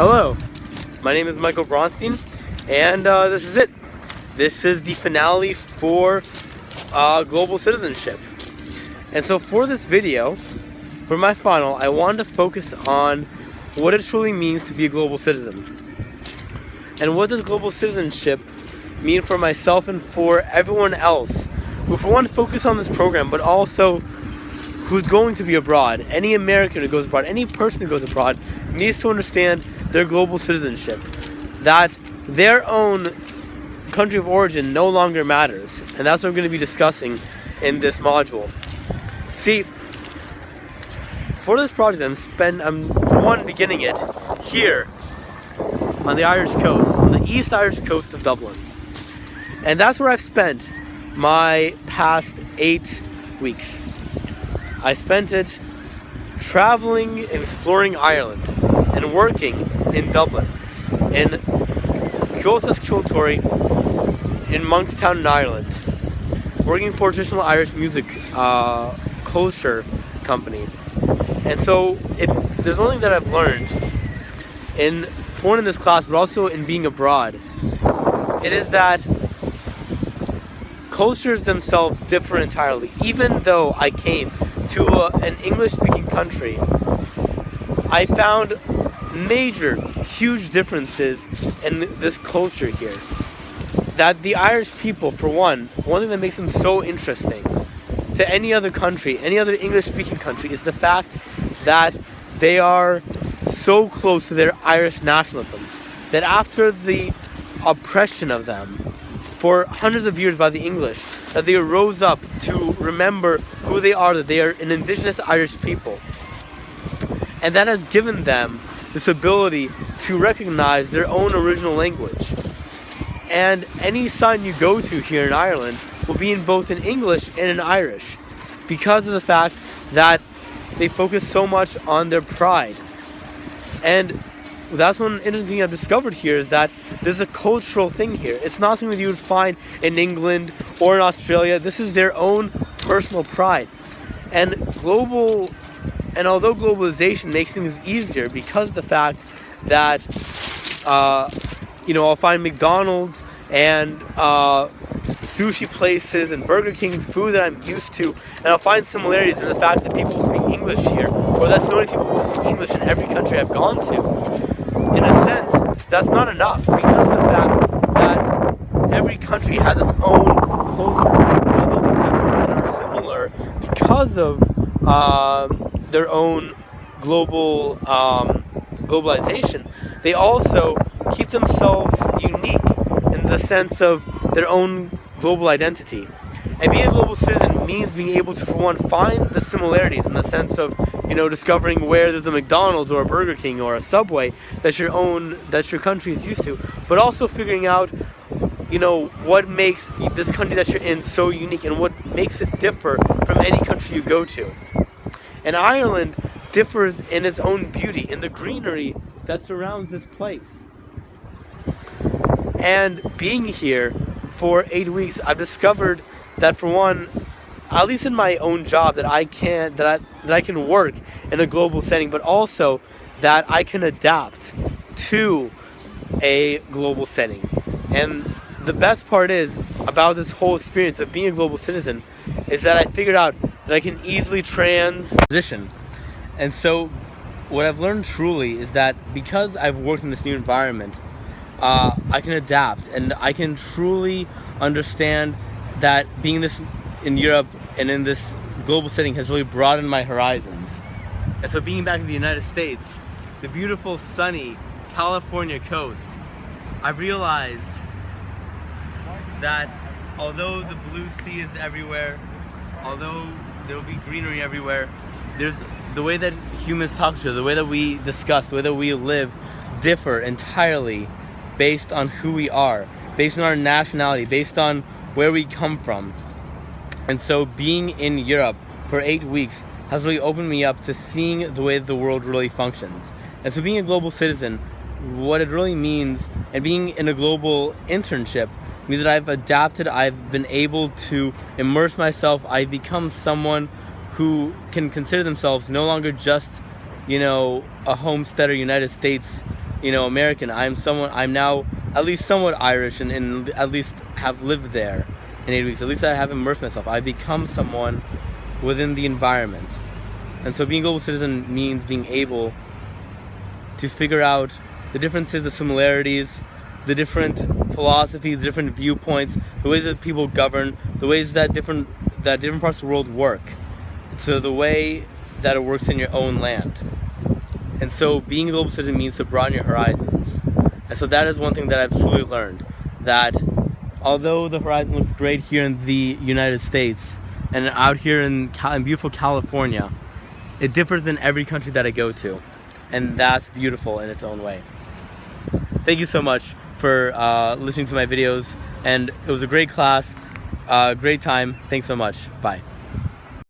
Hello, my name is Michael Bronstein, and this is it. This is the finale for global citizenship. And so for this video, for my final, I wanted to focus on what it truly means to be a global citizen. And what does global citizenship mean for myself and for everyone else who, for one, focus on this program, but also who's going to be abroad. Any American who goes abroad, any person who goes abroad needs to understand their global citizenship, that their own country of origin no longer matters. And that's what I'm going to be discussing in this module. See, for this project I'm for one beginning it here on the Irish coast, on the East Irish coast of Dublin. And that's where I've spent my past 8 weeks. I spent it traveling and exploring Ireland and working in Dublin, in Comhaltas Ceoltóirí, in Monkstown in Ireland, working for a traditional Irish music culture company. And so if there's one thing that I've learned in this class, but also in being abroad, it is that cultures themselves differ entirely. Even though I came to an English-speaking country, I found huge differences in this culture here. That the Irish people, for one thing that makes them so interesting to any other country, any other English-speaking country, is the fact that they are so close to their Irish nationalism. That after the oppression of them for hundreds of years by the English, that they rose up to remember who they are, that they are an indigenous Irish people. And that has given them this ability to recognize their own original language. And any sign you go to here in Ireland will be in both in English and in Irish, because of the fact that they focus so much on their pride. And that's one interesting thing I've discovered here, is that there's a cultural thing here. It's not something that you would find in England or in Australia. This is their own personal pride. And although globalization makes things easier, because of the fact that I'll find McDonald's and sushi places and Burger King's food that I'm used to, and I'll find similarities in the fact that people speak English here, or that's the only people who speak English in every country I've gone to. In a sense, that's not enough, because of the fact that every country has its own culture, although they differ and are similar because of their own globalization. They also keep themselves unique in the sense of their own global identity. And being a global citizen means being able to, for one, find the similarities in the sense of, discovering where there's a McDonald's or a Burger King or a Subway that your country is used to, but also figuring out, what makes this country that you're in so unique and what makes it differ from any country you go to. And Ireland differs in its own beauty, in the greenery that surrounds this place. And being here for 8 weeks, I've discovered that, for one, at least in my own job, that I can work in a global setting, but also that I can adapt to a global setting. And the best part is about this whole experience of being a global citizen is that I figured out that I can easily transition. And so what I've learned truly is that because I've worked in this new environment, I can adapt, and I can truly understand that being in Europe and in this global setting has really broadened my horizons. And so being back in the United States, the beautiful sunny California coast, I've realized that although the blue sea is everywhere, although there will be greenery everywhere, there's the way that humans talk to each other, the way that we discuss, the way that we live differ entirely based on who we are, based on our nationality, based on where we come from. And so being in Europe for 8 weeks has really opened me up to seeing the way the world really functions. And so being a global citizen, what it really means, and being in a global internship, means that I've adapted, I've been able to immerse myself, I've become someone who can consider themselves no longer just, a homesteader United States American. I'm now at least somewhat Irish, and at least have lived there in 8 weeks. At least I have immersed myself. I've become someone within the environment. And so being a global citizen means being able to figure out the differences, the similarities, the different philosophies, the different viewpoints, the ways that people govern, the ways that different parts of the world work, to the way that it works in your own land. And so being a global citizen means to broaden your horizons. And so that is one thing that I've truly learned, that although the horizon looks great here in the United States and out here in beautiful California, it differs in every country that I go to. And that's beautiful in its own way. Thank you so much for listening to my videos. And it was a great class, great time. Thanks so much. Bye.